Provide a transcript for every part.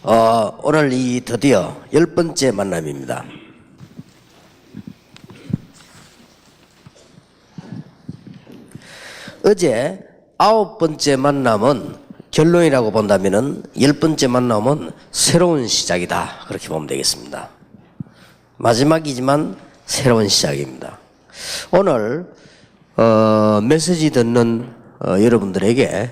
오늘 이 드디어 10번째 만남입니다. 어제 9번째 만남은 결론이라고 본다면은 10번째 만남은 새로운 시작이다. 그렇게 보면 되겠습니다. 마지막이지만 새로운 시작입니다. 오늘 메시지 듣는 여러분들에게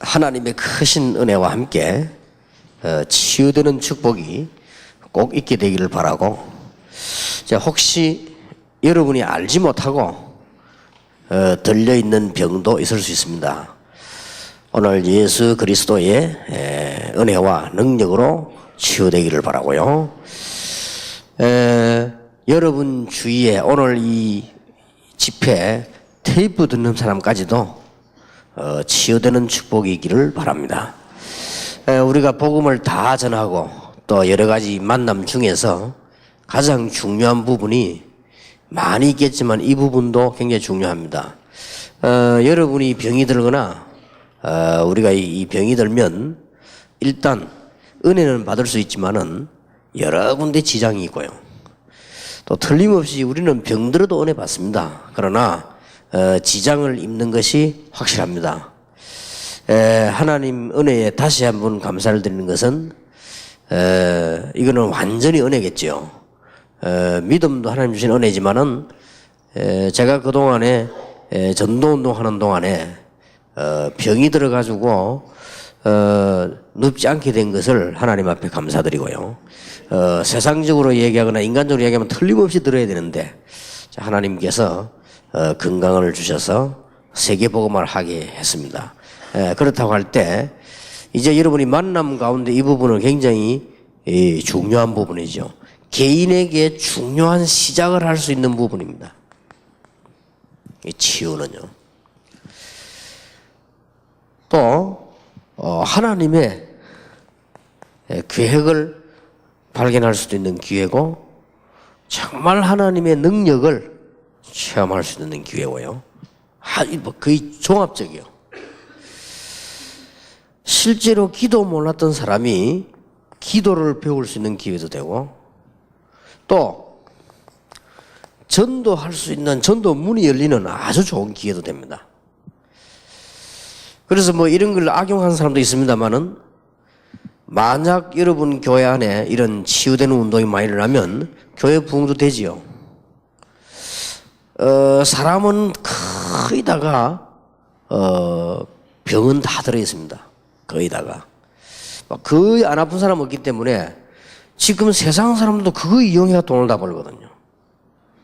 하나님의 크신 은혜와 함께 치유되는 축복이 꼭 있게 되기를 바라고, 혹시 여러분이 알지 못하고 들려있는 병도 있을 수 있습니다. 오늘 예수 그리스도의 은혜와 능력으로 치유되기를 바라고요. 여러분 주위에 오늘 이 집회 테이프 듣는 사람까지도 치유되는 축복이 있기를 바랍니다. 우리가 복음을 다 전하고 또 여러 가지 만남 중에서 가장 중요한 부분이 많이 있겠지만 이 부분도 굉장히 중요합니다. 여러분이 병이 들거나 우리가 이 병이 들면 일단 은혜는 받을 수 있지만은 여러 군데 지장이 있고요. 또 틀림없이 우리는 병들어도 은혜 받습니다. 그러나 지장을 입는 것이 확실합니다. 하나님 은혜에 다시 한번 감사를 드리는 것은 이거는 완전히 은혜겠죠. 믿음도 하나님 주신 은혜지만은 제가 그동안에 전도운동 하는 동안에 병이 들어가지고 눕지 않게 된 것을 하나님 앞에 감사드리고요. 세상적으로 얘기하거나 인간적으로 얘기하면 틀림없이 들어야 되는데 하나님께서 건강을 주셔서 세계복음을 하게 했습니다. 그렇다고 할 때 이제 여러분이 만남 가운데 이 부분은 굉장히 중요한 부분이죠. 개인에게 중요한 시작을 할 수 있는 부분입니다. 이 치유는요. 또 하나님의 계획을 발견할 수도 있는 기회고, 정말 하나님의 능력을 체험할 수 있는 기회고요. 거의 종합적이요. 실제로 기도 몰랐던 사람이 기도를 배울 수 있는 기회도 되고, 또 전도할 수 있는 전도 문이 열리는 아주 좋은 기회도 됩니다. 그래서 이런 걸 악용하는 사람도 있습니다만은, 만약 여러분 교회 안에 이런 치유되는 운동이 많이 일어나면 교회 부흥도 되지요. 사람은 거의 다가 병은 다 들어있습니다. 거의 다가. 거의 안 아픈 사람 없기 때문에 지금 세상 사람들도 그거 이용해서 돈을 다 벌거든요.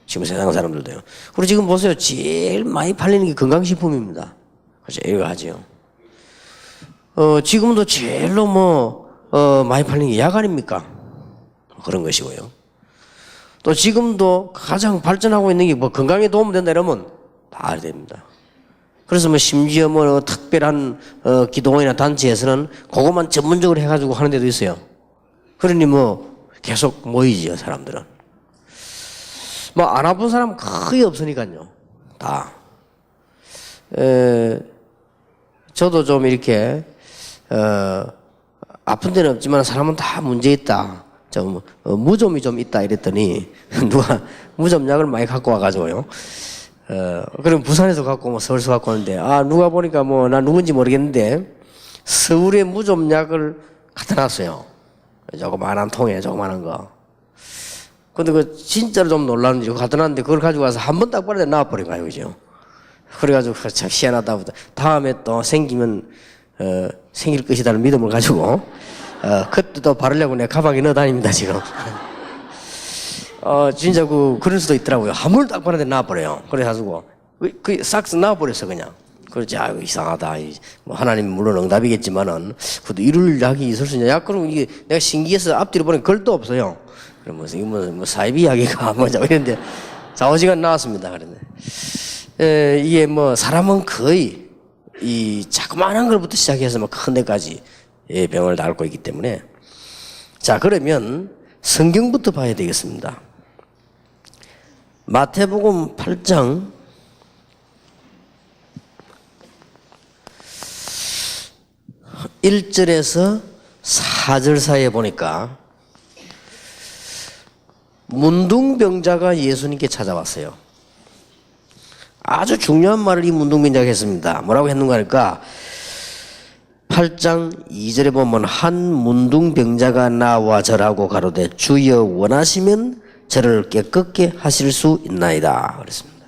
지금 세상 사람들도요. 그리고 지금 보세요. 제일 많이 팔리는 게 건강식품입니다. 제일 하죠. 지금도 제일로 많이 팔리는 게 약 아닙니까? 그런 것이고요. 또 지금도 가장 발전하고 있는 게 건강에 도움 된다 이러면 다 됩니다. 그래서 심지어 특별한 기도원이나 단체에서는 그것만 전문적으로 해가지고 하는 데도 있어요. 그러니 계속 모이지요, 사람들은. 안 아픈 사람 거의 없으니까요. 다. 저도 좀 이렇게 아픈 데는 없지만 사람은 다 문제 있다. 좀 무좀이 좀 있다 이랬더니 누가 무좀약을 많이 갖고 와가지고요. 그럼 부산에서 갖고 서울서 갖고 오는데, 누가 보니까 난 누군지 모르겠는데 서울에 무좀약을 갖다 놨어요. 조그만한 통에 조그만한 거. 근데 진짜로 좀 놀라는지 갖다 놨는데 그걸 가지고 와서 한 번 딱 바르는데 나와버린 거예요, 그죠? 그래가지고 참 희한하다. 다음에 또 생기면 생길 것이라는 믿음을 가지고 그때 또 바르려고 내가 가방에 넣어 다닙니다, 지금. 진짜 그럴 수도 있더라고요. 한 번 딱 바르는데 나와버려요. 그래가지고 싹 나와버렸어, 그냥. 그렇지, 이상하다. 하나님 물론 응답이겠지만은 그래도 이럴 약이 있을 수 있냐? 약 그러면 이게 내가 신기해서 앞뒤로 보니까 걸도 없어요. 그러면서 이거 사이비 약이가 이랬는데 4-5시간 나왔습니다. 그런데 이게 사람은 거의 이 자그마한 걸부터 시작해서 큰 데까지 병을 다 앓고 있기 때문에, 자, 그러면 성경부터 봐야 되겠습니다. 마태복음 8장 1절에서 4절 사이에 보니까 문둥병자가 예수님께 찾아왔어요. 아주 중요한 말을 이 문둥병자가 했습니다. 뭐라고 했는가 하니까 8장 2절에 보면 한 문둥병자가 나와 절하고 가로되 주여 원하시면 저를 깨끗게 하실 수 있나이다 그랬습니다.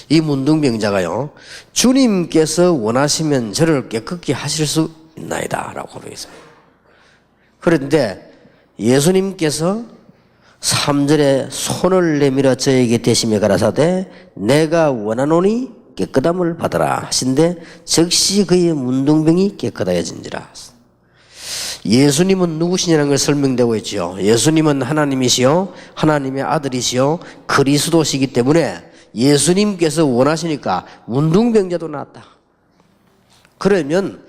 이 문둥병자가요, 주님께서 원하시면 저를 깨끗게 하실 수 있나이다 라고 고백했습니다. 그런데 예수님께서 3절에 손을 내밀어 저에게 대시며 가라사대 내가 원하노니 깨끗함을 받아라 하신데 즉시 그의 문둥병이 깨끗하여진지라. 예수님은 누구시냐는 걸 설명되고 있죠. 예수님은 하나님이시요 하나님의 아들이시요 그리스도시기 때문에 예수님께서 원하시니까 문둥병자도 나았다. 그러면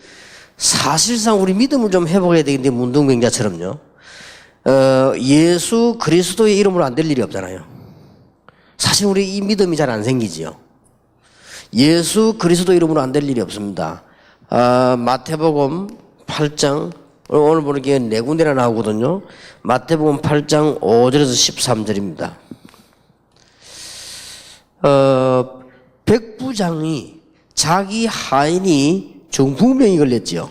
사실상 우리 믿음을 좀 회복해야 되겠는데 문둥병자처럼요. 예수 그리스도의 이름으로 안 될 일이 없잖아요. 사실 우리 이 믿음이 잘 안 생기지요. 예수 그리스도 이름으로 안 될 일이 없습니다. 마태복음 8장 오늘 보는 게 4군데나 나오거든요. 마태복음 8장 5절에서 13절입니다. 백부장이 자기 하인이 중풍병이 걸렸지요.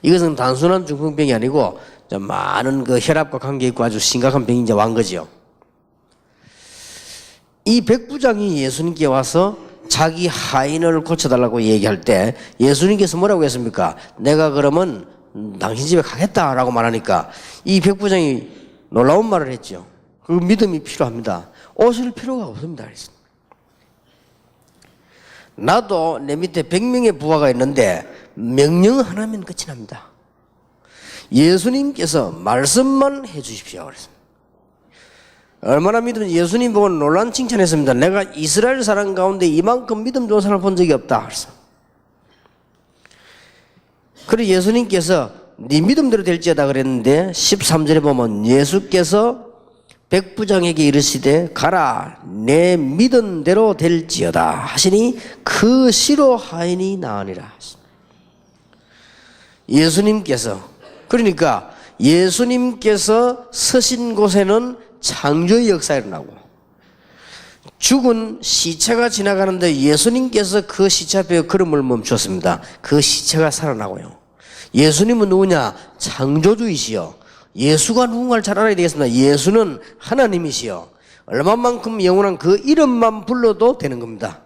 이것은 단순한 중풍병이 아니고 많은 그 혈압과 관계 있고 아주 심각한 병이 이제 완 거지요. 이 백부장이 예수님께 와서 자기 하인을 고쳐달라고 얘기할 때 예수님께서 뭐라고 했습니까? 내가 그러면 당신 집에 가겠다라고 말하니까 이 백부장이 놀라운 말을 했죠. 그 믿음이 필요합니다. 오실 필요가 없습니다. 나도 내 밑에 100명의 부하가 있는데 명령 하나면 끝이 납니다. 예수님께서 말씀만 해 주십시오. 그랬습니다. 얼마나 믿으면 예수님 보고 놀란 칭찬했습니다. 내가 이스라엘 사람 가운데 이만큼 믿음 좋은 사람을 본 적이 없다. 그래서 그리고 예수님께서 네 믿음대로 될지어다 그랬는데 13절에 보면 예수께서 백부장에게 이르시되 가라 내 믿음대로 될지어다 하시니 그 시로 하인이 나으니라. 예수님께서 그러니까 예수님께서 서신 곳에는 창조의 역사가 일어나고 죽은 시체가 지나가는데 예수님께서 그 시체 앞에 걸음을 멈추었습니다. 그 시체가 살아나고요. 예수님은 누구냐? 창조주이시여. 예수가 누군가를 잘 알아야 되겠습니다. 예수는 하나님이시여. 얼마만큼 영원한 그 이름만 불러도 되는 겁니다.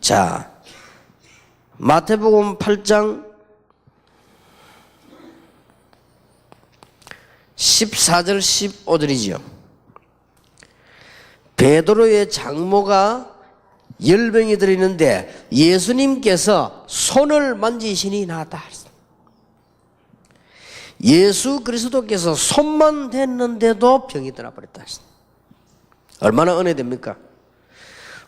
자, 마태복음 8장 14절 15절이지요. 베드로의 장모가 열병이 들어있는데 예수님께서 손을 만지시니 나았다. 예수 그리스도께서 손만 댔는데도 병이 떠나버렸다. 얼마나 은혜됩니까?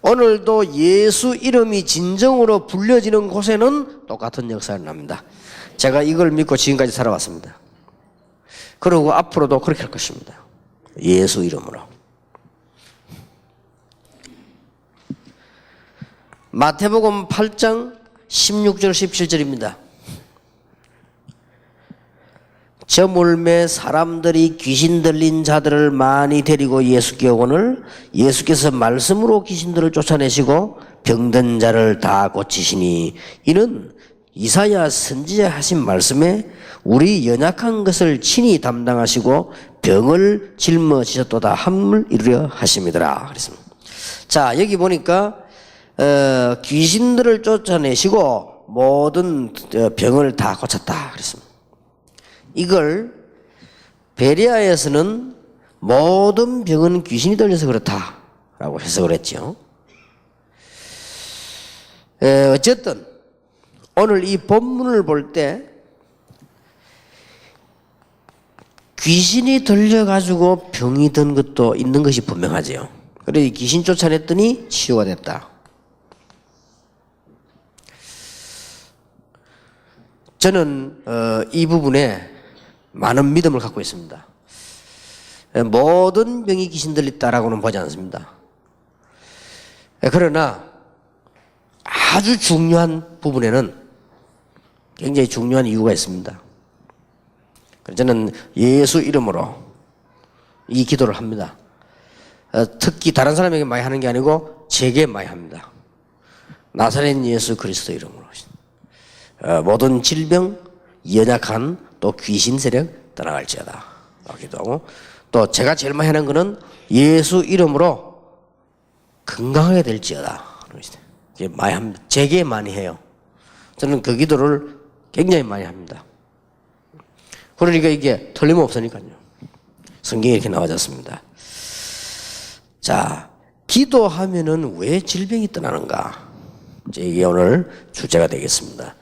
오늘도 예수 이름이 진정으로 불려지는 곳에는 똑같은 역사가 납니다. 제가 이걸 믿고 지금까지 살아왔습니다. 그리고 앞으로도 그렇게 할 것입니다. 예수 이름으로. 마태복음 8장 16절 17절입니다. 저 몰매 사람들이 귀신 들린 자들을 많이 데리고 예수께 오거늘 예수께서 말씀으로 귀신들을 쫓아내시고 병든 자를 다 고치시니 이는 이사야 선지자 하신 말씀에 우리 연약한 것을 친히 담당하시고 병을 짊어지셨도다 함을 이루려 하심이더라 그랬습니다. 자, 여기 보니까 귀신들을 쫓아내시고 모든 병을 다 고쳤다 그랬습니다. 이걸 베레아에서는 모든 병은 귀신이 들려서 그렇다라고 해석을 했죠. 어쨌든 오늘 이 본문을 볼 때 귀신이 들려가지고 병이 든 것도 있는 것이 분명하죠. 그래서 귀신 쫓아냈더니 치유가 됐다. 저는 이 부분에 많은 믿음을 갖고 있습니다. 모든 병이 귀신 들렸다라고는 보지 않습니다. 그러나 아주 중요한 부분에는 굉장히 중요한 이유가 있습니다. 저는 예수 이름으로 이 기도를 합니다. 특히 다른 사람에게 많이 하는 게 아니고 제게 많이 합니다. 나사렛 예수 그리스도 이름으로 모든 질병, 연약한 또 귀신 세력 떠나갈지어다 기도하고, 또 제가 제일 많이 하는 거는 예수 이름으로 건강하게 될지어다. 많이 합니다. 제게 많이 해요. 저는 그 기도를 굉장히 많이 합니다. 그러니까 이게 틀림없으니까요. 성경에 이렇게 나와졌습니다. 자, 기도하면은 왜 질병이 떠나는가? 이게 오늘 주제가 되겠습니다.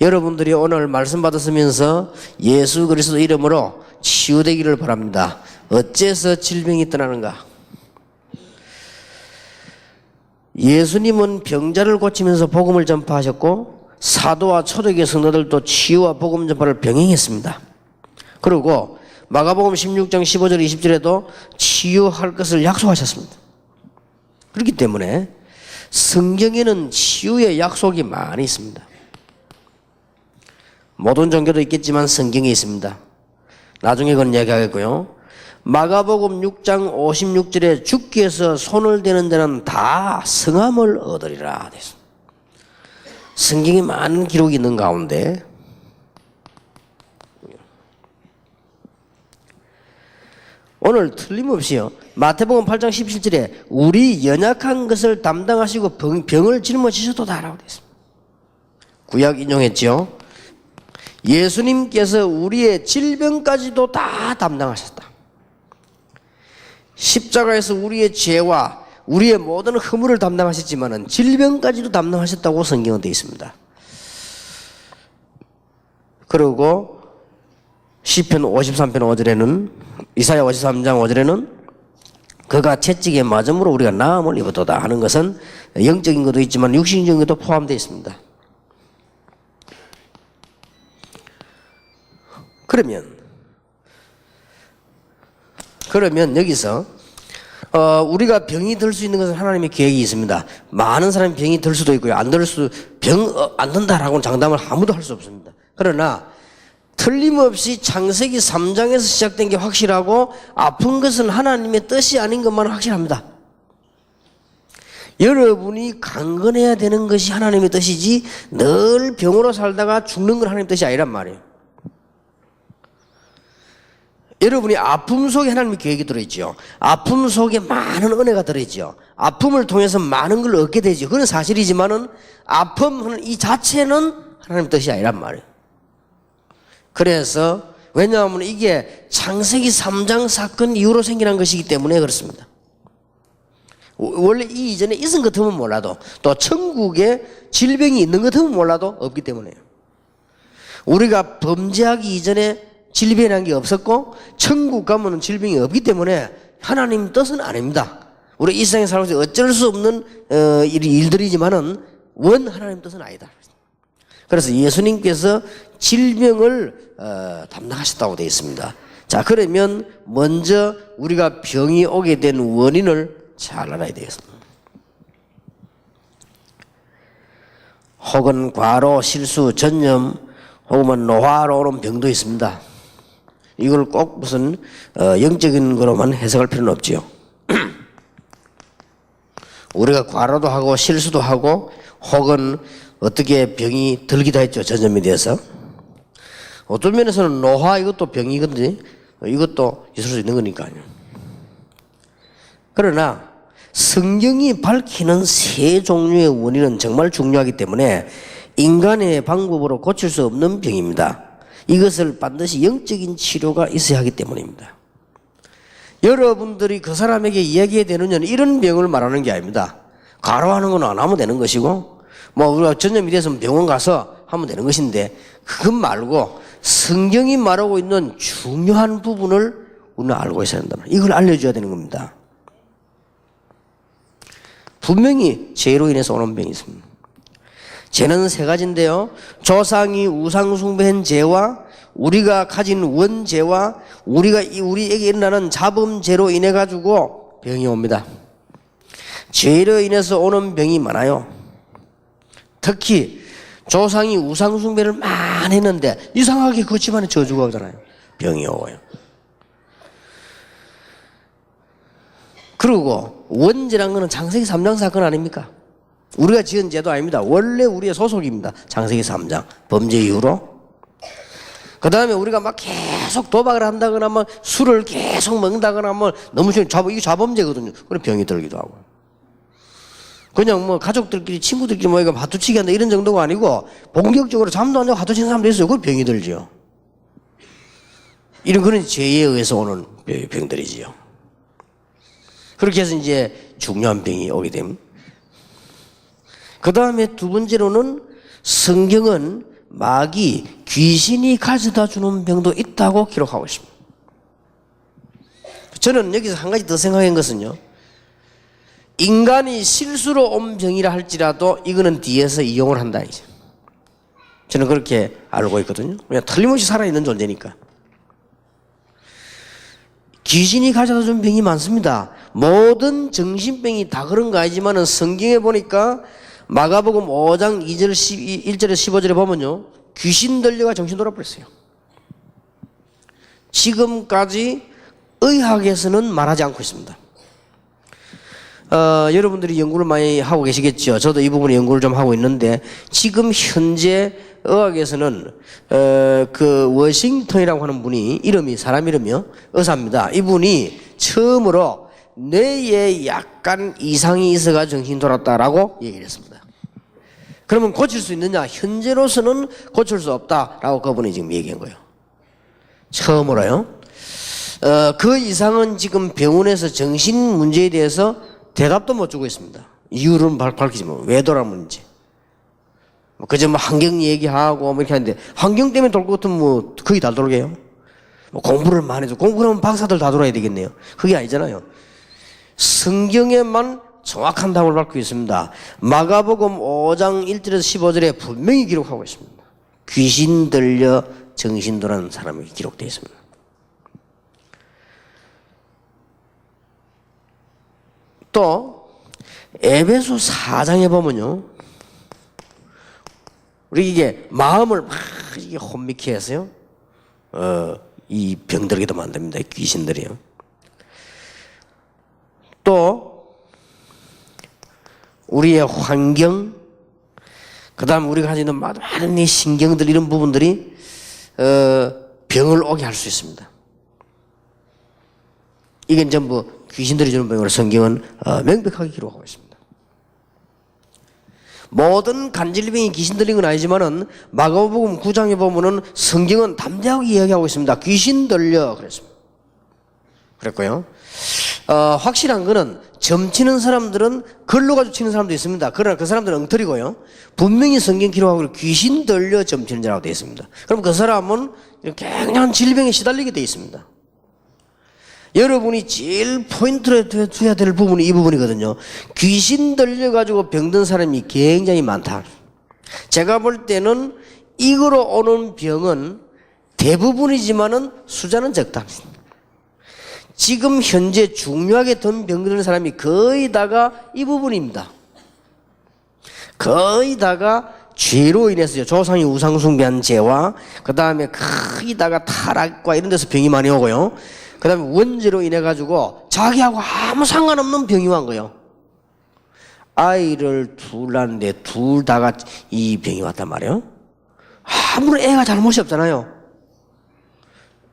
여러분들이 오늘 말씀 받았으면서 예수 그리스도 이름으로 치유되기를 바랍니다. 어째서 질병이 떠나는가? 예수님은 병자를 고치면서 복음을 전파하셨고 사도와 초대교회 성도들도 치유와 복음 전파를 병행했습니다. 그리고 마가복음 16장 15절 20절에도 치유할 것을 약속하셨습니다. 그렇기 때문에 성경에는 치유의 약속이 많이 있습니다. 모든 종교도 있겠지만 성경에 있습니다. 나중에 그건 이야기하겠고요. 마가복음 6장 56절에 주께서 손을 대는 자는 다 성함을 얻으리라. 성경에 많은 기록이 있는 가운데 오늘 틀림없이요. 마태복음 8장 17절에 우리 연약한 것을 담당하시고 병을 짊어지셨도다라고 되어 있습니다. 구약 인용했죠. 예수님께서 우리의 질병까지도 다 담당하셨다. 십자가에서 우리의 죄와 우리의 모든 허물을 담당하셨지만은 질병까지도 담당하셨다고 성경은 되어 있습니다. 그리고 시편 53편 5절에는 이사야 53장 5절에는 그가 채찍에 맞음으로 우리가 나음을 입었도다 하는 것은 영적인 것도 있지만 육신적인 것도 포함되어 있습니다. 그러면 여기서 우리가 병이 들 수 있는 것은 하나님의 계획이 있습니다. 많은 사람이 병이 들 수도 있고요. 안 든다라고는 장담을 아무도 할 수 없습니다. 그러나 틀림없이 창세기 3장에서 시작된 게 확실하고 아픈 것은 하나님의 뜻이 아닌 것만 확실합니다. 여러분이 강건해야 되는 것이 하나님의 뜻이지 늘 병으로 살다가 죽는 건 하나님의 뜻이 아니란 말이에요. 여러분이 아픔 속에 하나님의 계획이 들어있죠. 아픔 속에 많은 은혜가 들어있죠. 아픔을 통해서 많은 걸 얻게 되죠. 그건 사실이지만은 아픔 이 자체는 하나님의 뜻이 아니란 말이에요. 그래서 왜냐하면 이게 창세기 3장 사건 이후로 생겨난 것이기 때문에 그렇습니다. 원래 이 이전에 있은 것 같으면 몰라도 또 천국에 질병이 있는 것 같으면 몰라도 없기 때문에요. 우리가 범죄하기 이전에 질병이 난 게 없었고 천국 가면은 질병이 없기 때문에 하나님 뜻은 아닙니다. 우리 이 세상에 살면서 어쩔 수 없는 일들이지만은 원 하나님 뜻은 아니다. 그래서 예수님께서 질병을 담당하셨다고 되어 있습니다. 자, 그러면 먼저 우리가 병이 오게 된 원인을 잘 알아야 되겠습니다. 혹은 과로, 실수, 전염, 혹은 노화로 오는 병도 있습니다. 이걸 꼭 무슨 영적인 거로만 해석할 필요는 없지요. 우리가 과로도 하고 실수도 하고 혹은 어떻게 병이 들기도 했죠. 전염에 대해서. 어떤 면에서는 노화 이것도 병이거든요. 이것도 있을 수 있는 거니까요. 그러나 성경이 밝히는 세 종류의 원인은 정말 중요하기 때문에 인간의 방법으로 고칠 수 없는 병입니다. 이것을 반드시 영적인 치료가 있어야 하기 때문입니다. 여러분들이 그 사람에게 이야기해야 되는 건 이런 병을 말하는 게 아닙니다. 과로하는 건 안 하면 되는 것이고 뭐 우리가 전염이 돼서 병원 가서 하면 되는 것인데 그것 말고 성경이 말하고 있는 중요한 부분을 우리는 알고 있어야 한다. 이걸 알려줘야 되는 겁니다. 분명히 죄로 인해서 오는 병이 있습니다. 죄는 세 가지인데요. 조상이 우상 숭배한 죄와 우리가 가진 원죄와 우리에게 일어나는 자범죄로 인해 가지고 병이 옵니다. 죄로 인해서 오는 병이 많아요. 특히 조상이 우상 숭배를 많이 했는데 이상하게 그 집안에 저주가 오잖아요. 병이 오고요. 그리고 원죄란 거는 창세기 3장 사건 아닙니까? 우리가 지은 죄도 아닙니다. 원래 우리의 소속입니다. 창세기 3장 범죄 이후로. 그 다음에 우리가 막 계속 도박을 한다거나 뭐 술을 계속 먹는다거나 뭐 너무 이게 자범죄거든요. 그럼 병이 들기도 하고. 그냥 뭐 가족들끼리 친구들끼리 모이가 화투치기 한다 이런 정도가 아니고 본격적으로 잠도 안 자고 화투치는 사람도 있어요. 그건 병이 들지요. 이런 그런 죄에 의해서 오는 병들이지요. 그렇게 해서 이제 중요한 병이 오게 됩니다. 그 다음에 두 번째로는 성경은 마귀, 귀신이 가져다 주는 병도 있다고 기록하고 있습니다. 저는 여기서 한 가지 더 생각한 것은요. 인간이 실수로 온 병이라 할지라도 이거는 뒤에서 이용을 한다. 이제. 저는 그렇게 알고 있거든요. 그냥 틀림없이 살아있는 존재니까. 귀신이 가져다 준 병이 많습니다. 모든 정신병이 다 그런 거 아니지만은 성경에 보니까 마가복음 5장 2절 1절에 15절에 보면요. 귀신 들려가 정신 돌아버렸어요. 지금까지 의학에서는 말하지 않고 있습니다. 여러분들이 연구를 많이 하고 계시겠죠. 저도 이 부분에 연구를 좀 하고 있는데 지금 현재 의학에서는 그 워싱턴이라고 하는 분이 사람 이름이요. 의사입니다. 이분이 처음으로 뇌에 약간 이상이 있어가 정신이 돌았다라고 얘기를 했습니다. 그러면 고칠 수 있느냐? 현재로서는 고칠 수 없다라고 그분이 지금 얘기한 거예요. 처음으로요. 그 이상은 지금 병원에서 정신 문제에 대해서 대답도 못 주고 있습니다. 이유는 밝히지 뭐 왜 돌아오는지. 그저 뭐 환경 얘기하고 뭐 이렇게 하는데 환경 때문에 돌 것 같으면 뭐 거의 다 돌게요. 뭐 공부를 많이 해서 공부하면 박사들 다 돌아야 되겠네요. 그게 아니잖아요. 성경에만 정확한 답을 밝히고 있습니다. 마가복음 5장 1절에서 15절에 분명히 기록하고 있습니다. 귀신 들려 정신 돌아는 사람이 기록되어 있습니다. 또 에베소 4장에 보면요. 우리 이게 마음을 막 이게 혼미케 해서요. 이 병들게도 만듭니다. 귀신들이요. 또 우리의 환경, 그 다음 우리가 가지고 있는 많은 이 신경들 이런 부분들이 병을 오게 할 수 있습니다. 이건 전부 귀신들이 주는 병으로 성경은 명백하게 기록하고 있습니다. 모든 간질병이 귀신 들린 건 아니지만은 마가복음 9장에 보면은 성경은 담대하게 이야기하고 있습니다. 귀신 들려 그랬습니다. 그랬고요. 확실한 거는 점치는 사람들은 걸로 가지고 치는 사람도 있습니다. 그러나 그 사람들은 엉터리고요. 분명히 성경 기록하고 귀신 들려 점치는 자라고 되어 있습니다. 그럼 그 사람은 굉장한 질병에 시달리게 되어 있습니다. 여러분이 제일 포인트로 둬야 될 부분이 이 부분이거든요. 귀신 들려가지고 병든 사람이 굉장히 많다. 제가 볼 때는 이거로 오는 병은 대부분이지만은 숫자는 적다. 지금 현재 중요하게 든 병드는 사람이 거의 다가 이 부분입니다. 거의 다가 죄로 인해서요. 조상이 우상숭배한 죄와 그 다음에 거의 다가 타락과 이런 데서 병이 많이 오고요. 그 다음에 원죄로 인해 가지고 자기하고 아무 상관없는 병이 온 거예요. 아이를 둘 낳았는데 둘 다가 이 병이 왔단 말이에요. 아무런 애가 잘못이 없잖아요.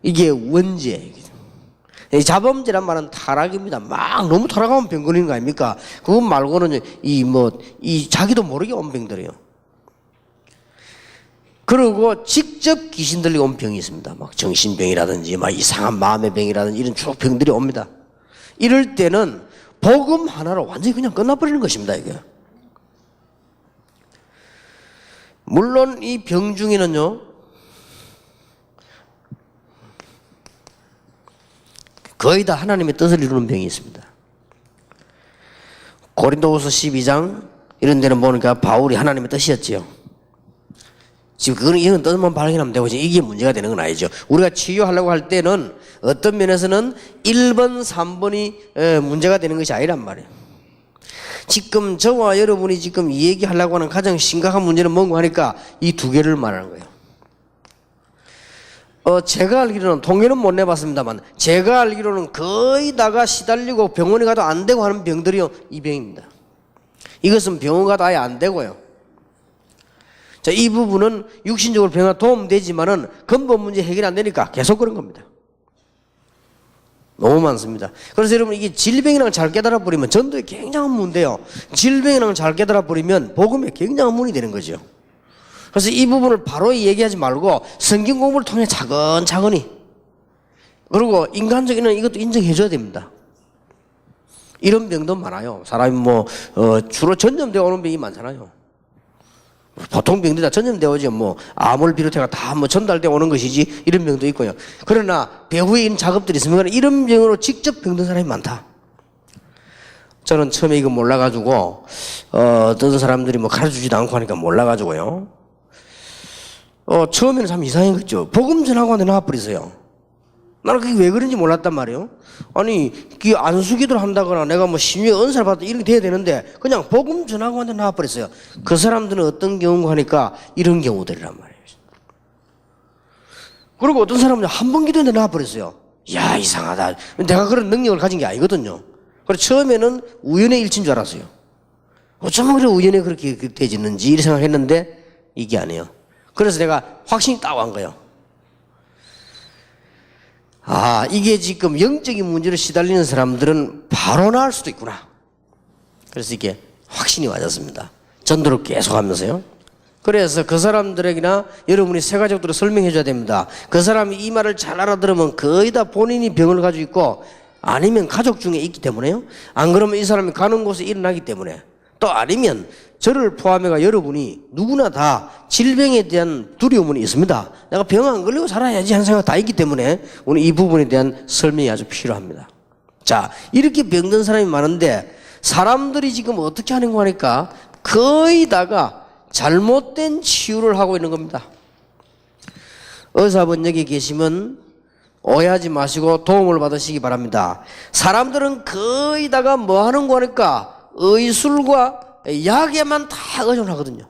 이게 원죄. 자범죄란 말은 타락입니다. 막 너무 타락하면 병 걸리는 거 아닙니까? 그것 말고는 이 자기도 모르게 온 병들이에요. 그리고 직접 귀신 들리고 온 병이 있습니다. 막 정신병이라든지 막 이상한 마음의 병이라든지 이런 쭉 병들이 옵니다. 이럴 때는 복음 하나로 완전히 그냥 끝나버리는 것입니다. 이게. 물론 이 병 중에는요. 거의 다 하나님의 뜻을 이루는 병이 있습니다. 고린도후서 12장 이런 데는 보니까 바울이 하나님의 뜻이었지요. 지금 그거는 이런 뜻만 발견하면 되고 이게 문제가 되는 건 아니죠. 우리가 치유하려고 할 때는 어떤 면에서는 1번, 3번이 문제가 되는 것이 아니란 말이에요. 지금 저와 여러분이 지금 이 얘기하려고 하는 가장 심각한 문제는 뭔가 하니까 이 두 개를 말하는 거예요. 제가 알기로는, 통계는 못 내봤습니다만, 제가 알기로는 거의 다가 시달리고 병원에 가도 안 되고 하는 병들이요, 이 병입니다. 이것은 병원 가도 아예 안 되고요. 자, 이 부분은 육신적으로 병에 도움되지만은 근본 문제 해결 안 되니까 계속 그런 겁니다. 너무 많습니다. 그래서 여러분, 이게 질병이랑 잘 깨달아 버리면 전도에 굉장한 문제예요. 질병이랑 잘 깨달아 버리면 복음에 굉장한 문이 되는 거죠. 그래서 이 부분을 바로 얘기하지 말고 성경 공부를 통해 차근차근히, 그리고 인간적인 이것도 인정해 줘야 됩니다. 이런 병도 많아요. 사람이 주로 전염되어 오는 병이 많잖아요. 보통 병들이 다 전염되어 오죠. 암을 비롯해가 다 전달되어 오는 것이지, 이런 병도 있고요. 그러나 배후에 있는 작업들이 있으면 이런 병으로 직접 병든 사람이 많다. 저는 처음에 이거 몰라가지고, 어떤 사람들이 가르쳐주지도 않고 하니까 몰라가지고요. 처음에는 참 이상한 거죠. 복음 전하고 한테 나와버렸어요. 나는 그게 왜 그런지 몰랐단 말이에요. 아니, 그 안수기도를 한다거나 내가 심지어 은사를 받다 이렇게 돼야 되는데 그냥 복음 전하고 한테 나와버렸어요. 그 사람들은 어떤 경우가 하니까 이런 경우들이란 말이에요. 그리고 어떤 사람은 한 번 기도했는데 나와버렸어요. 야, 이상하다. 내가 그런 능력을 가진 게 아니거든요. 그래서 처음에는 우연의 일치인 줄 알았어요. 어쩌면 그래 우연에 그렇게 되지는지 이렇게 생각했는데 이게 아니에요. 그래서 내가 확신이 딱 온 거예요. 아, 이게 지금 영적인 문제로 시달리는 사람들은 바로 나을 수도 있구나. 그래서 이게 확신이 와졌습니다. 전도를 계속 하면서요. 그래서 그 사람들에게나 여러분이 세 가지로 설명해 줘야 됩니다. 그 사람이 이 말을 잘 알아들으면 거의 다 본인이 병을 가지고 있고, 아니면 가족 중에 있기 때문에요. 안 그러면 이 사람이 가는 곳에 일어나기 때문에, 또 아니면 저를 포함해가 여러분이 누구나 다 질병에 대한 두려움은 있습니다. 내가 병 안 걸리고 살아야지 하는 생각 다 있기 때문에 오늘 이 부분에 대한 설명이 아주 필요합니다. 자, 이렇게 병든 사람이 많은데 사람들이 지금 어떻게 하는 거 하니까 거의 다가 잘못된 치유를 하고 있는 겁니다. 의사분 여기 계시면 오해하지 마시고 도움을 받으시기 바랍니다. 사람들은 거의 다가 뭐 하는 거 하니까 의술과 약에만 다 의존하거든요.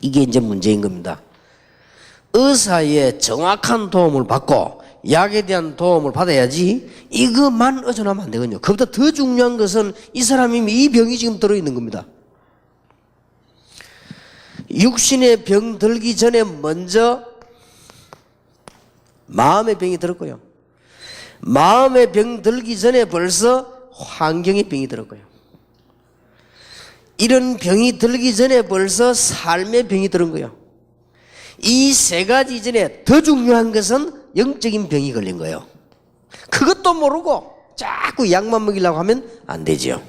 이게 이제 문제인 겁니다. 의사의 정확한 도움을 받고 약에 대한 도움을 받아야지 이것만 의존하면 안 되거든요. 그보다 더 중요한 것은 이 사람이 이 병이 지금 들어있는 겁니다. 육신의 병 들기 전에 먼저 마음의 병이 들었고요. 마음의 병 들기 전에 벌써 환경의 병이 들었고요. 이런 병이 들기 전에 벌써 삶의 병이 들은 거예요. 이 세 가지 전에 더 중요한 것은 영적인 병이 걸린 거예요. 그것도 모르고 자꾸 약만 먹이려고 하면 안 되지요.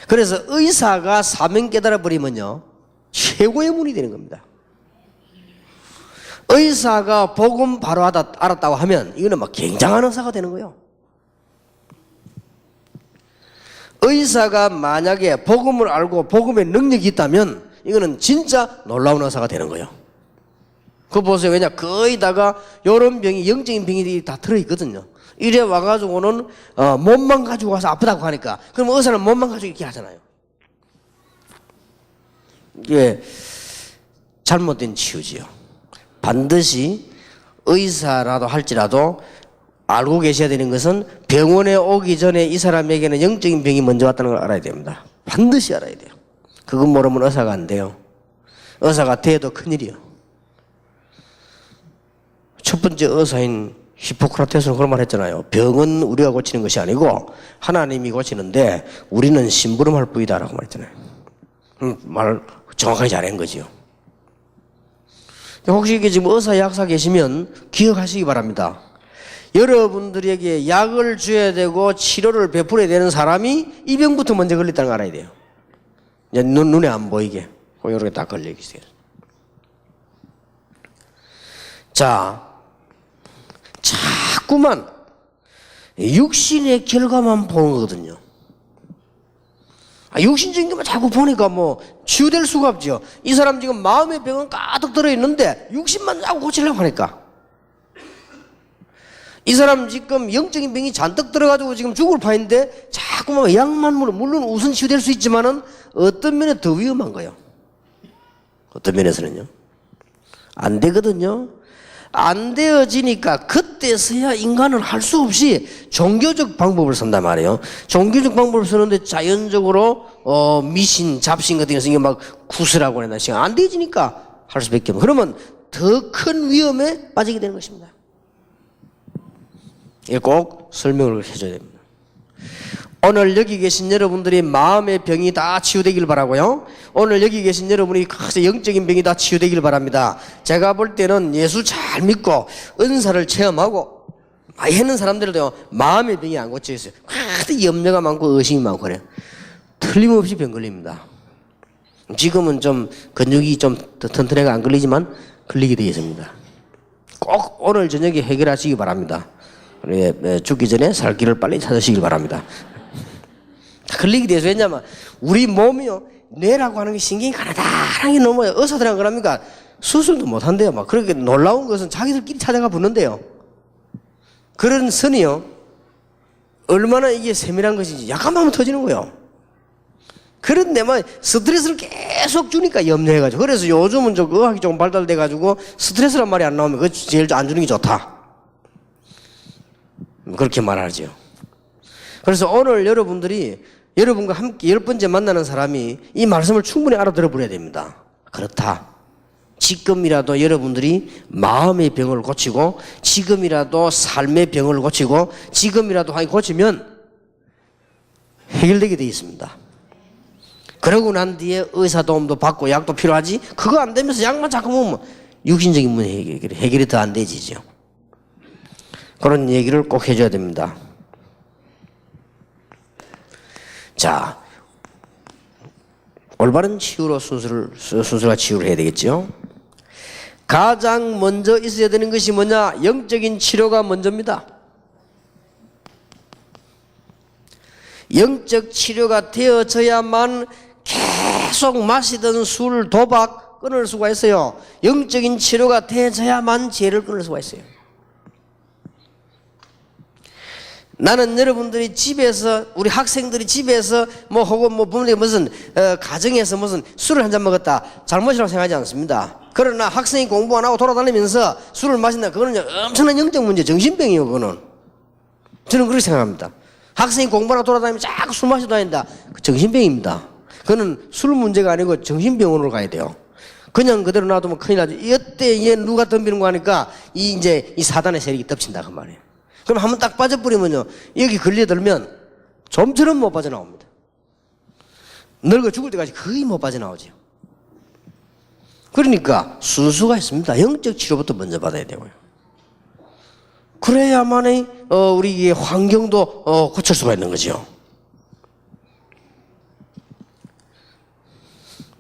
그래서 의사가 사명 깨달아 버리면요, 최고의 문이 되는 겁니다. 의사가 복음 바로 알았다고 하면 이거는 굉장한 의사가 되는 거예요. 의사가 만약에 복음을 알고 복음의 능력이 있다면 이거는 진짜 놀라운 의사가 되는 거예요. 그거 보세요. 왜냐, 거의 다가 이런 병이, 영적인 병이 다 들어있거든요. 이래 와가지고는 몸만 가지고 와서 아프다고 하니까, 그럼 의사는 몸만 가지고 이렇게 하잖아요. 이게 잘못된 치유지요. 반드시 의사라도 할지라도 알고 계셔야 되는 것은 병원에 오기 전에 이 사람에게는 영적인 병이 먼저 왔다는 걸 알아야 됩니다. 반드시 알아야 돼요. 그건 모르면 의사가 안 돼요. 의사가 돼도 큰일이요. 첫 번째 의사인 히포크라테스는 그런 말 했잖아요. 병은 우리가 고치는 것이 아니고 하나님이 고치는데 우리는 심부름할 뿐이다 라고 말했잖아요. 말 정확하게 잘한 거지요. 혹시 이게 지금 의사 약사 계시면 기억하시기 바랍니다. 여러분들에게 약을 줘야 되고 치료를 베풀어야 되는 사람이 이 병부터 먼저 걸렸다는 걸 알아야 돼요. 눈에 안 보이게 이렇게 딱 걸려 있어요. 자, 자꾸만 육신의 결과만 보는 거거든요. 육신적인 것만 자꾸 보니까 치유될 수가 없죠. 이 사람 지금 마음의 병은 가득 들어있는데 육신만 자꾸 고치려고 하니까. 이 사람 지금 영적인 병이 잔뜩 들어가지고 지금 죽을 판인데 자꾸 자꾸만 약만 물론 우선 치유될 수 있지만은 어떤 면에 더 위험한 거예요. 어떤 면에서는요. 안 되거든요. 안 되어지니까 그때서야 인간은 할 수 없이 종교적 방법을 쓴단 말이에요. 종교적 방법을 쓰는데 자연적으로 미신, 잡신 같은 거 막 구슬하고 그러나 안 되어지니까 할 수밖에 없고 그러면 더 큰 위험에 빠지게 되는 것입니다. 이걸 꼭 설명을 해줘야 됩니다. 오늘 여기 계신 여러분들이 마음의 병이 다 치유되길 바라고요. 오늘 여기 계신 여러분이 영적인 병이 다 치유되길 바랍니다. 제가 볼 때는 예수 잘 믿고 은사를 체험하고 많이 했는 사람들도 마음의 병이 안 고쳐 있어요. 하도 염려가 많고 의심이 많고 그래요. 틀림없이 병 걸립니다. 지금은 좀 근육이 좀 튼튼해가 안 걸리지만 걸리게 되어 있습니다. 꼭 오늘 저녁에 해결하시기 바랍니다. 죽기 전에 살 길을 빨리 찾으시길 바랍니다. 걸리게 돼서 왜냐면 우리 몸이요 뇌라고 하는 게 신경이 가나다란하게 넘어요. 의사들은 그럽니까 수술도 못 한대요. 막 그렇게 놀라운 것은 자기들끼리 찾아가 붙는데요. 그런 선이요 얼마나 이게 세밀한 것인지 약간만 하면 터지는 거예요. 그런데 막 스트레스를 계속 주니까 염려해가지고 그래서 요즘은 저 의학이 조금 발달돼가지고 스트레스란 말이 안 나오면 그거 제일 안 주는 게 좋다. 그렇게 말하죠. 그래서 오늘 여러분들이 여러분과 함께 10번째 만나는 사람이 이 말씀을 충분히 알아들어 버려야 됩니다. 그렇다. 지금이라도 여러분들이 마음의 병을 고치고 지금이라도 삶의 병을 고치고 지금이라도 고치면 해결되게 되어 있습니다. 그러고 난 뒤에 의사 도움도 받고 약도 필요하지 그거 안 되면서 약만 자꾸 먹으면 육신적인 문제 해결이 더 안 되지죠. 그런 얘기를 꼭 해줘야 됩니다. 자, 올바른 치유로 순수가 치유를 해야 되겠죠. 가장 먼저 있어야 되는 것이 뭐냐? 영적인 치료가 먼저입니다. 영적 치료가 되어져야만 계속 마시던 술, 도박 끊을 수가 있어요. 영적인 치료가 되어져야만 죄를 끊을 수가 있어요. 나는 여러분들이 집에서 우리 학생들이 집에서 혹은 부모님이 무슨 가정에서 무슨 술을 한 잔 먹었다 잘못이라고 생각하지 않습니다. 그러나 학생이 공부 안 하고 돌아다니면서 술을 마신다 그거는 엄청난 영적 문제 정신병이에요. 그거는 저는 그렇게 생각합니다. 학생이 공부 안 하고 돌아다니면 자꾸 술 마시고 다닌다 그 정신병입니다. 그거는 술 문제가 아니고 정신병원으로 가야 돼요. 그냥 그대로 놔두면 큰일 나죠. 이때 얘 누가 덤비는 거 하니까 이 사단의 세력이 덮친다 그 말이에요. 그럼 한번 딱 빠져버리면요 여기 걸려들면 좀처럼 못 빠져나옵니다. 늙어 죽을 때까지 거의 못 빠져나오죠. 그러니까 순수가 있습니다. 영적 치료부터 먼저 받아야 되고요. 그래야만이 우리 환경도 고칠 수가 있는 거죠.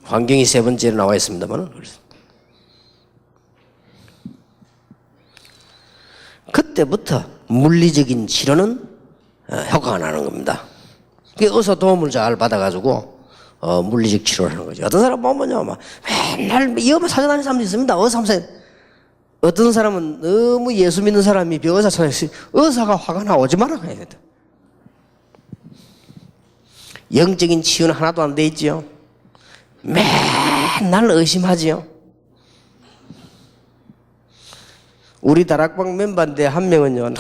환경이 세 번째로 나와 있습니다만 그때부터 물리적인 치료는 효과가 나는 겁니다. 의사 도움을 잘 받아가지고 물리적 치료를 하는 거죠. 어떤 사람 보면요 막 맨날 위험에 찾아다니는 사람도 있습니다. 어떤 사람은 너무 예수 믿는 사람이 의사 찾아서 의사가 화가 나 오지 마라 그래야 돼. 영적인 치유는 하나도 안 돼 있지요. 맨날 의심하지요. 우리 다락방 멤버인데 한 명은요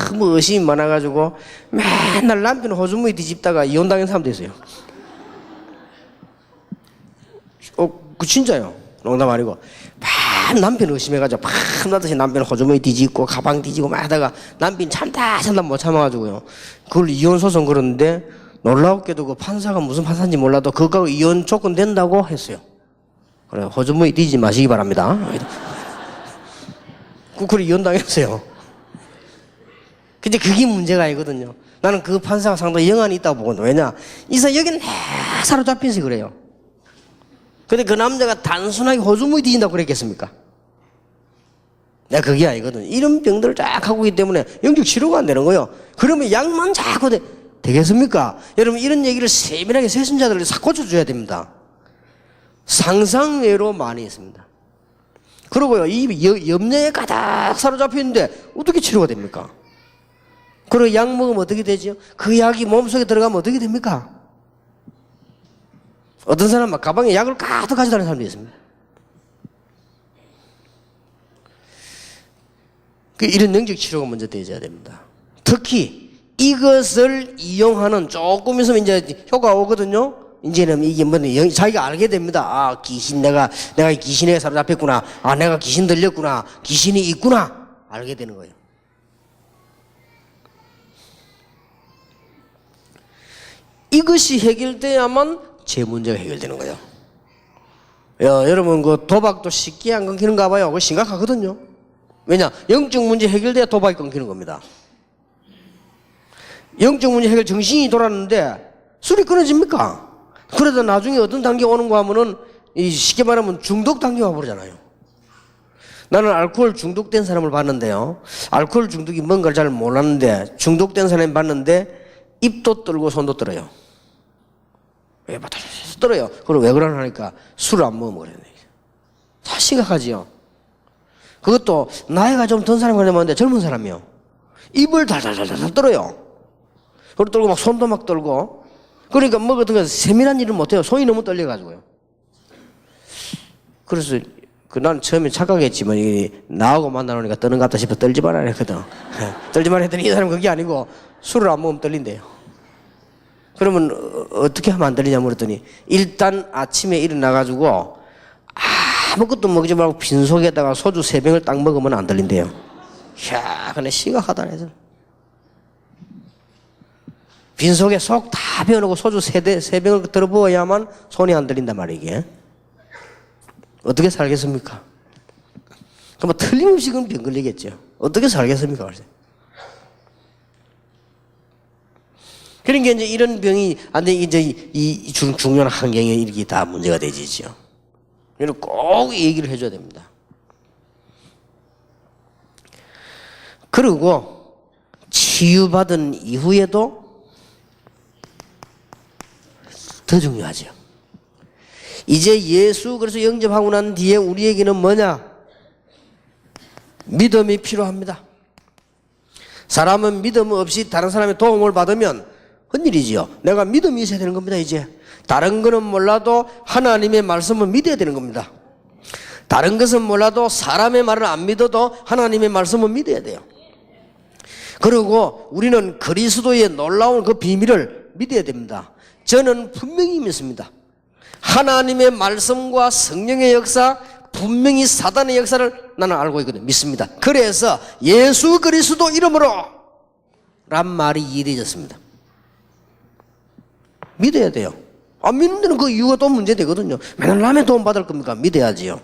너무 의심이 많아가지고 맨날 남편 호주머니 뒤집다가 이혼당한 사람도 있어요. 그 진짜요. 농담 아니고 남편 의심해가지고 밤낮없이 남편 호주머니 뒤집고 가방 뒤지고 막 하다가 남편 참다 못 참아가지고요 그걸 이혼 소송 걸었는데 놀라웠게도 그 판사가 무슨 판사인지 몰라도 그거하고 이혼 조건 된다고 했어요. 그래 호주머니 뒤지지 마시기 바랍니다. 그걸 이혼당했어요. 근데 그게 문제가 아니거든요. 나는 그 판사가 상당히 영안이 있다고 보거든요. 왜냐 이 사람 여기는 사로잡혀서 그래요. 근데 그 남자가 단순하게 호주머니 뒤진다고 그랬겠습니까? 내가 그게 아니거든. 이런 병들을 쫙 하고 있기 때문에 영적 치료가 안 되는 거예요. 그러면 약만 자꾸 되겠습니까? 여러분 이런 얘기를 세밀하게 세심자들을 싹 고쳐줘야 됩니다. 상상외로 많이 있습니다. 그러고요 이 염려에 가득 사로잡혀 있는데 어떻게 치료가 됩니까? 그리고 약 먹으면 어떻게 되죠? 그 약이 몸속에 들어가면 어떻게 됩니까? 어떤 사람은 가방에 약을 가득 가져다니는 사람도 있습니다. 이런 영적 치료가 먼저 되어야 됩니다. 특히 이것을 이용하는 조금 있으면 이제 효과가 오거든요. 이제는 이게 뭐냐, 자기가 알게 됩니다. 아, 귀신, 내가 귀신에 사로잡혔구나. 아, 내가 귀신 들렸구나. 귀신이 있구나. 알게 되는 거예요. 이것이 해결돼야만 제 문제가 해결되는 거예요. 여러분, 그 도박도 쉽게 안 끊기는가 봐요. 그거 심각하거든요. 왜냐? 영적 문제 해결돼야 도박이 끊기는 겁니다. 영적 문제 해결 정신이 돌았는데 술이 끊어집니까? 그러다 나중에 어떤 단계 오는가 하면은 쉽게 말하면 중독 단계가 와버리잖아요. 나는 알코올 중독된 사람을 봤는데요. 알코올 중독이 뭔가를 잘 몰랐는데 중독된 사람을 봤는데 입도 떨고 손도 떨어요. 왜 떨어요? 그럼 왜 그러나 하니까 술을 안 먹으면 그래요. 다 심각하지요. 그것도 나이가 좀 든 사람이 그러는데 젊은 사람이요. 입을 달달달달 떨어요. 그리고 떨고 막 손도 막 떨고. 그러니까 뭐 같은 거 세밀한 일을 못해요. 손이 너무 떨려가지고요. 그래서 난 처음에 착각했지만 나하고 만나놓으니까 떠는 것 같다 싶어 떨지 말라 했거든. 떨지 말라 했더니 이 사람 그게 아니고 술을 안 먹으면 떨린대요. 그러면 어떻게 하면 안 떨리냐 물었더니 일단 아침에 일어나가지고 아무것도 먹지 말고 빈속에다가 소주 3병을 딱 먹으면 안 떨린대요. 이야, 근데 심각하다 해서. 빈속에 속 다 비워놓고 소주 3병을 들어부어야만 손이 안 떨린단 말이에요, 이게. 어떻게 살겠습니까? 그럼 틀림없이 그럼 병 걸리겠죠. 어떻게 살겠습니까? 그러니까 이제 이런 병이 안 돼, 이제 이 중요한 환경에 이렇게 다 문제가 되지죠. 그래서 꼭 얘기를 해줘야 됩니다. 그리고 치유받은 이후에도 더 중요하죠. 이제 예수 그래서 영접하고 난 뒤에 우리에게는 뭐냐? 믿음이 필요합니다. 사람은 믿음 없이 다른 사람의 도움을 받으면 헛일이지요. 내가 믿음이 있어야 되는 겁니다. 이제 다른 거는 몰라도 하나님의 말씀을 믿어야 되는 겁니다. 다른 것은 몰라도 사람의 말을 안 믿어도 하나님의 말씀을 믿어야 돼요. 그리고 우리는 그리스도의 놀라운 그 비밀을 믿어야 됩니다. 저는 분명히 믿습니다. 하나님의 말씀과 성령의 역사, 분명히 사단의 역사를 나는 알고 있거든요. 믿습니다. 그래서 예수 그리스도 이름으로 란 말이 이해되졌습니다. 믿어야 돼요. 안 믿는 데는 그 이유가 또 문제되거든요. 맨날 남의 도움 받을 겁니까? 믿어야지요.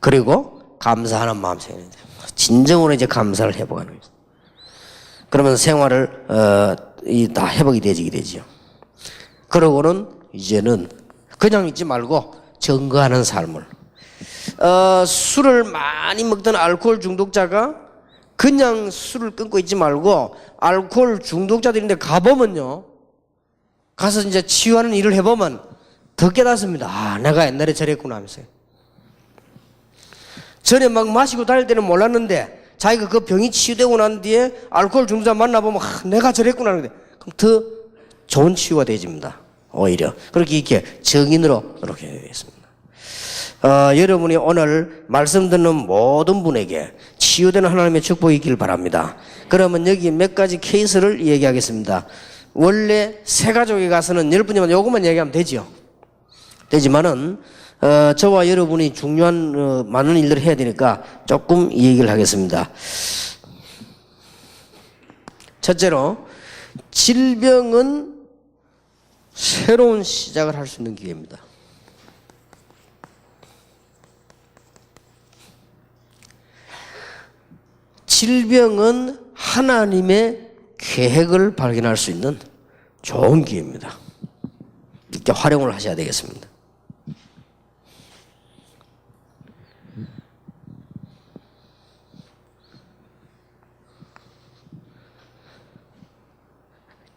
그리고 감사하는 마음 생겨야 돼요. 진정으로 이제 감사를 회복하는 거죠. 그러면 생활을 다 회복이 되지요. 그러고는 이제는 그냥 있지 말고 증거하는 삶을. 술을 많이 먹던 알코올 중독자가 그냥 술을 끊고 있지 말고 알코올 중독자들인데 가보면요. 가서 이제 치유하는 일을 해보면 더 깨닫습니다. 아, 내가 옛날에 저랬구나 하면서요. 전에 막 마시고 다닐 때는 몰랐는데 자기가 그 병이 치유되고 난 뒤에 알코올 중독자 만나보면 내가 저랬구나 하는데 그럼 더 좋은 치유가 되집니다. 오히려 그렇게 이렇게 정인으로 이렇게 되겠습니다. 여러분이 오늘 말씀 듣는 모든 분에게 치유되는 하나님의 축복이 있길 바랍니다. 그러면 여기 몇 가지 케이스를 얘기하겠습니다. 원래 세 가족에 가서는 10분이면 요것만 얘기하면 되죠. 되지만은 저와 여러분이 중요한 많은 일들을 해야 되니까 조금 얘기를 하겠습니다. 첫째로 질병은 새로운 시작을 할 수 있는 기회입니다. 질병은 하나님의 계획을 발견할 수 있는 좋은 기회입니다. 이렇게 활용을 하셔야 되겠습니다.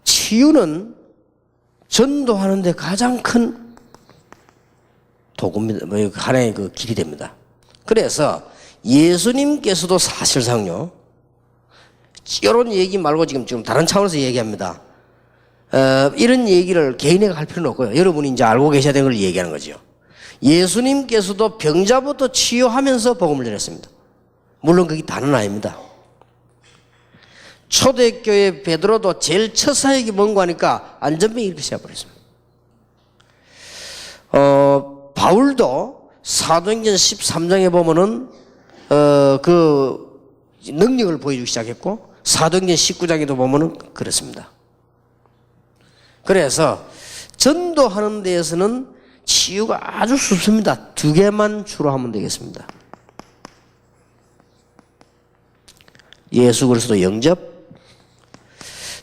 치유는 전도하는데 가장 큰 도구입니다. 하나의 그 길이 됩니다. 그래서 예수님께서도 사실상요, 이런 얘기 말고 지금 다른 차원에서 얘기합니다. 이런 얘기를 개인에게 할 필요는 없고요. 여러분이 이제 알고 계셔야 되는 걸 얘기하는 거죠. 예수님께서도 병자부터 치유하면서 복음을 전했습니다. 물론 그게 다는 아닙니다. 초대교회 베드로도 제일 첫 사역이 뭔가 하니까 안전병이 이렇게 시작버렸습니다. 바울도 사도행전 13장에 보면은 그 능력을 보여주기 시작했고, 사도행전 19장에도 보면은 그렇습니다. 그래서 전도하는 데에서는 치유가 아주 쉽습니다. 두 개만 주로 하면 되겠습니다. 예수 그리스도 영접.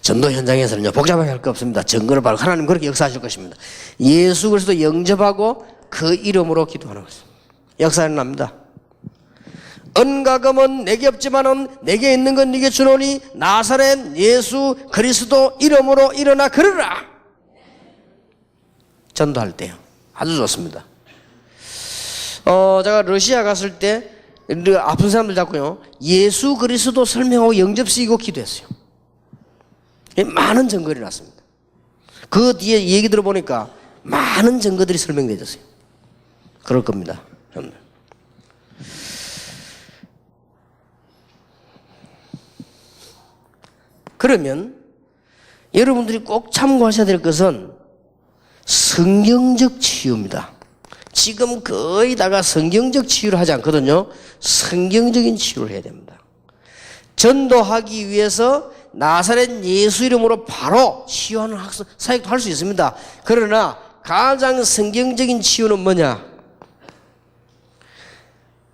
전도 현장에서는요, 복잡하게 할 거 없습니다. 증거를 바로 하나님 그렇게 역사하실 것입니다. 예수 그리스도 영접하고 그 이름으로 기도하는 것입니다. 역사는 납니다. 은과금은 내게 없지만은 내게 있는 건 네게 주노니 나사렛 예수 그리스도 이름으로 일어나 걸으라. 전도할 때요, 아주 좋습니다. 제가 러시아 갔을 때 아픈 사람들 잡고요, 예수 그리스도 설명하고 영접 쓰이고 기도했어요. 많은 증거들이 났습니다. 그 뒤에 얘기 들어보니까 많은 증거들이 설명되었어요. 그럴 겁니다. 그러면 여러분들이 꼭 참고하셔야 될 것은 성경적 치유입니다. 지금 거의 다가 성경적 치유를 하지 않거든요. 성경적인 치유를 해야 됩니다. 전도하기 위해서 나사렛 예수 이름으로 바로 치유하는 사역도 할 수 있습니다. 그러나 가장 성경적인 치유는 뭐냐?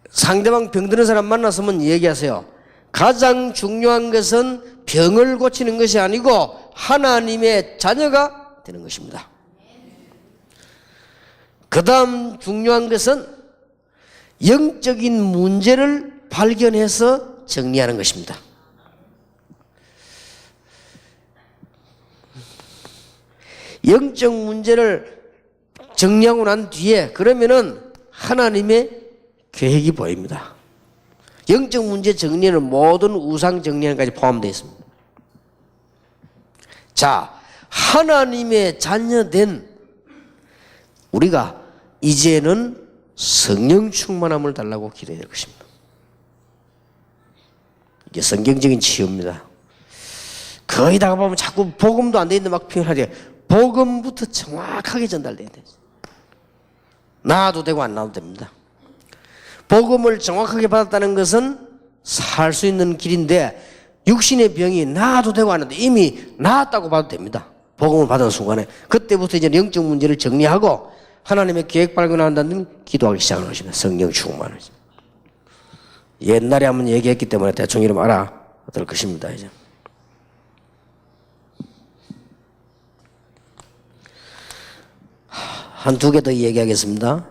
상대방 병드는 사람 만났으면 얘기하세요. 가장 중요한 것은 병을 고치는 것이 아니고 하나님의 자녀가 되는 것입니다. 그 다음 중요한 것은 영적인 문제를 발견해서 정리하는 것입니다. 영적 문제를 정리하고 난 뒤에 그러면은 하나님의 계획이 보입니다. 영적 문제 정리는 모든 우상 정리하는까지 포함되어 있습니다. 자, 하나님의 자녀된 우리가 이제는 성령 충만함을 달라고 기도해야 될 것입니다. 이게 성경적인 치유입니다. 거의 다 보면 자꾸 복음도 안 돼 있는데 막 표현하지. 복음부터 정확하게 전달돼야 돼요. 나아도 되고 안 나아도 됩니다. 복음을 정확하게 받았다는 것은 살 수 있는 길인데, 육신의 병이 나아도 되고 안 나아도 이미 나았다고 봐도 됩니다. 복음을 받은 순간에. 그때부터 이제 영적 문제를 정리하고 하나님의 계획 발견한다는 기도하기 시작하는 것입니다. 성령 충만을. 옛날에 한번 얘기했기 때문에 대충 이름 알아들 것입니다. 이제. 한 두 개 더 얘기하겠습니다.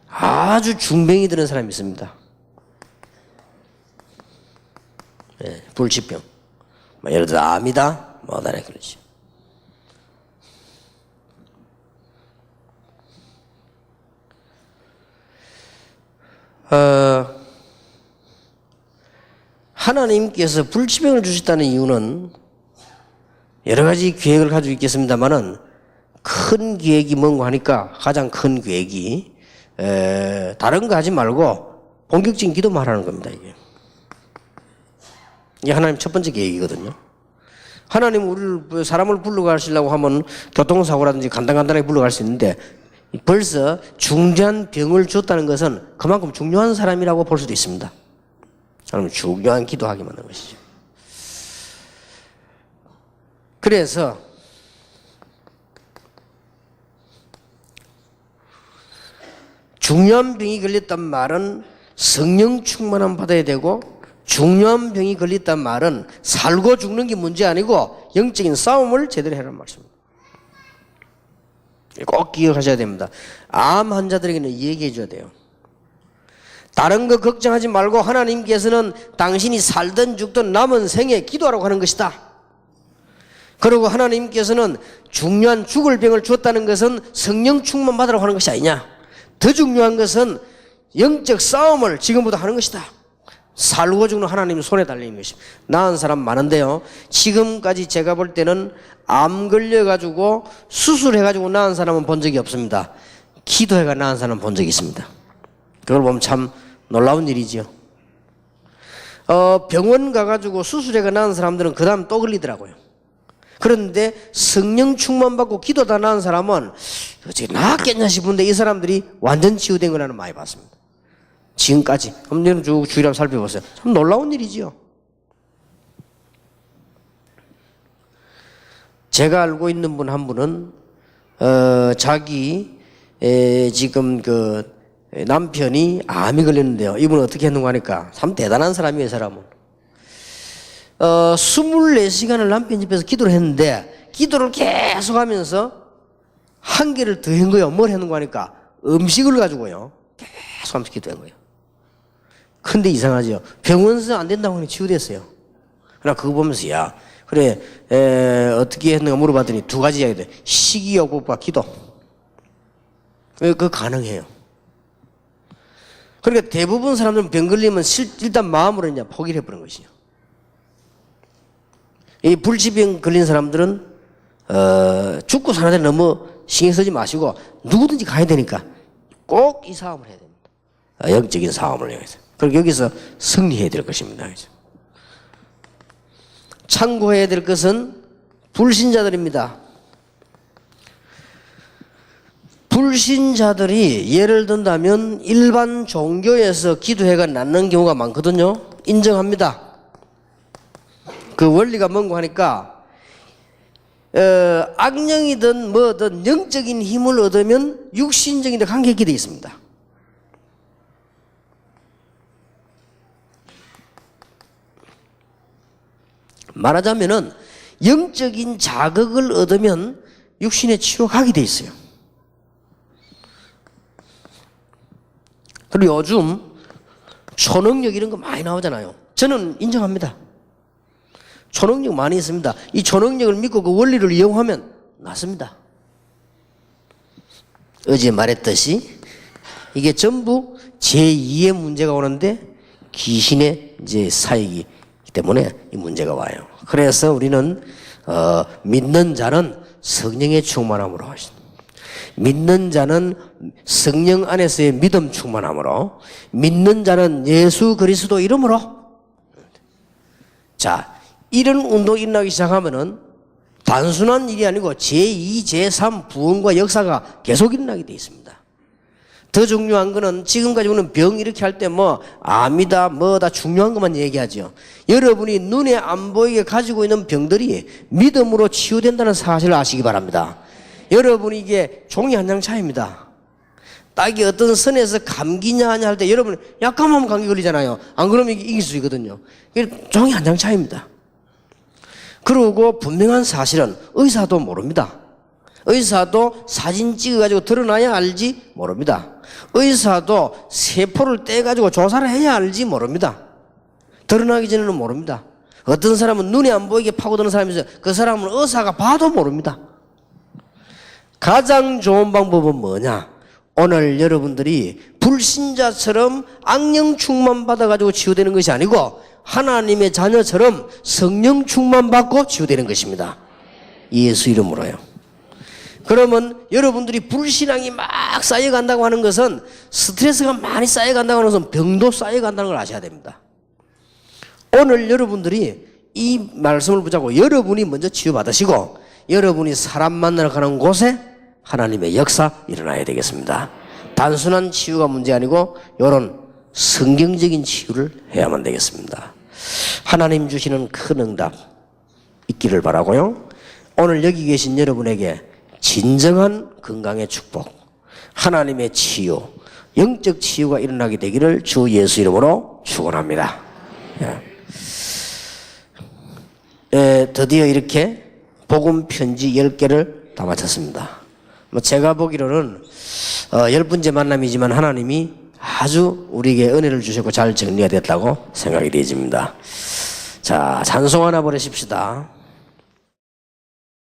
아주 중병이 드는 사람이 있습니다. 예, 불치병. 예를 들어 암이다, 뭐다 그러지. 하나님께서 불치병을 주셨다는 이유는 여러 가지 계획을 가지고 있겠습니다만은 큰 계획이 뭔가 하니까 가장 큰 계획이 다른 거 하지 말고 본격적인 기도만 하라는 겁니다. 이게 하나님 첫 번째 계획이거든요. 하나님 우리를 사람을 불러가시려고 하면 교통사고라든지 간단하게 불러갈 수 있는데 벌써 중대한 병을 줬다는 것은 그만큼 중요한 사람이라고 볼 수도 있습니다. 그러면 중요한 기도하게 만든 것이죠. 그래서 중요한 병이 걸렸단 말은 성령 충만함 받아야 되고, 중요한 병이 걸렸단 말은 살고 죽는 게 문제 아니고 영적인 싸움을 제대로 해라는 말씀입니다. 꼭 기억하셔야 됩니다. 암 환자들에게는 얘기해 줘야 돼요. 다른 거 걱정하지 말고 하나님께서는 당신이 살든 죽든 남은 생에 기도하라고 하는 것이다. 그리고 하나님께서는 중요한 죽을 병을 주었다는 것은 성령 충만 받으라고 하는 것이 아니냐. 더 중요한 것은 영적 싸움을 지금부터 하는 것이다. 살고 죽는 하나님 손에 달리는 것입니다. 나은 사람 많은데요, 지금까지 제가 볼 때는 암 걸려가지고 수술해가지고 나은 사람은 본 적이 없습니다. 기도해가 나은 사람은 본 적이 있습니다. 그걸 보면 참 놀라운 일이지요. 병원 가가지고 수술해가 나은 사람들은 그 다음 또 걸리더라고요. 그런데 성령 충만 받고 기도 다 나은 사람은 어떻게 나았겠냐 싶은데 이 사람들이 완전 치유된 걸 나는 많이 봤습니다. 지금까지. 한번 쭉 주의를 한번 살펴보세요. 참 놀라운 일이지요. 제가 알고 있는 분 한 분은 자기 지금 그 남편이 암이 걸렸는데요. 이분은 어떻게 했는가 하니까 참 대단한 사람이에요. 사람은 24시간을 남편 집에서 기도를 했는데 기도를 계속 하면서 한 개를 더 한 거예요. 뭘 했는가 하니까 음식을 가지고요 계속 하면서 기도한 거예요. 근데 이상하죠. 병원에서 안 된다고 하니 치유됐어요. 그러나 그거 보면서 야 그래 어떻게 했는가 물어봤더니 두 가지 이야기돼. 식이요법과 기도. 그거 가능해요. 그러니까 대부분 사람들은 병 걸리면 일단 마음으로 이제 포기를 해버리는 것이죠. 이 불치병 걸린 사람들은 죽고 사는 데 너무 신경 쓰지 마시고 누구든지 가야 되니까 꼭 이 싸움을 해야 됩니다. 영적인 싸움을 해야 돼요. 그리고 여기서 승리해야 될 것입니다. 참고해야 될 것은 불신자들입니다. 불신자들이 예를 든다면 일반 종교에서 기도회가 낫는 경우가 많거든요. 인정합니다. 그 원리가 뭔가 하니까 악령이든 뭐든 영적인 힘을 얻으면 육신적인 데 관계가 되어 있습니다. 말하자면은 영적인 자극을 얻으면 육신의 치료가 가게 돼 있어요. 그리고 요즘 초능력 이런 거 많이 나오잖아요. 저는 인정합니다. 초능력 많이 있습니다. 이 초능력을 믿고 그 원리를 이용하면 낫습니다. 어제 말했듯이 이게 전부 제2의 문제가 오는데 귀신의 이제 사역이기 때문에 이 문제가 와요. 그래서 우리는 믿는 자는 성령의 충만함으로 하신다. 믿는 자는 성령 안에서의 믿음 충만함으로, 믿는 자는 예수 그리스도 이름으로. 자, 이런 운동이 일어나기 시작하면은 단순한 일이 아니고 제2, 제3 부흥과 역사가 계속 일어나게 되어 있습니다. 더 중요한 거는 지금까지 우리는 병 이렇게 할 때 뭐 암이다 뭐다 중요한 것만 얘기하죠. 여러분이 눈에 안 보이게 가지고 있는 병들이 믿음으로 치유된다는 사실을 아시기 바랍니다. 여러분이 이게 종이 한 장 차이입니다. 딱이 어떤 선에서 감기냐 하냐 할 때 여러분 약간만 감기 걸리잖아요. 안 그러면 이길 수 있거든요. 종이 한 장 차이입니다. 그리고 분명한 사실은 의사도 모릅니다. 의사도 사진 찍어가지고 드러나야 알지 모릅니다. 의사도 세포를 떼가지고 조사를 해야 알지 모릅니다. 드러나기 전에는 모릅니다. 어떤 사람은 눈에 안 보이게 파고드는 사람이 있어요. 그 사람은 의사가 봐도 모릅니다. 가장 좋은 방법은 뭐냐? 오늘 여러분들이 불신자처럼 악령 충만 받아가지고 치유되는 것이 아니고 하나님의 자녀처럼 성령 충만 받고 치유되는 것입니다. 예수 이름으로요. 그러면 여러분들이 불신앙이 막 쌓여간다고 하는 것은 스트레스가 많이 쌓여간다고 하는 것은 병도 쌓여간다는 걸 아셔야 됩니다. 오늘 여러분들이 이 말씀을 붙잡고 여러분이 먼저 치유받으시고 여러분이 사람 만나러 가는 곳에 하나님의 역사 일어나야 되겠습니다. 단순한 치유가 문제 아니고 이런 성경적인 치유를 해야만 되겠습니다. 하나님 주시는 큰 응답 있기를 바라고요. 오늘 여기 계신 여러분에게 진정한 건강의 축복, 하나님의 치유, 영적 치유가 일어나게 되기를 주 예수 이름으로 축원합니다. 드디어 이렇게 복음 편지 10개를 다 마쳤습니다. 제가 보기로는 10번째 만남이지만 하나님이 아주 우리에게 은혜를 주셨고 잘 정리가 됐다고 생각이 되어집니다. 자, 찬송 하나 보내십시다.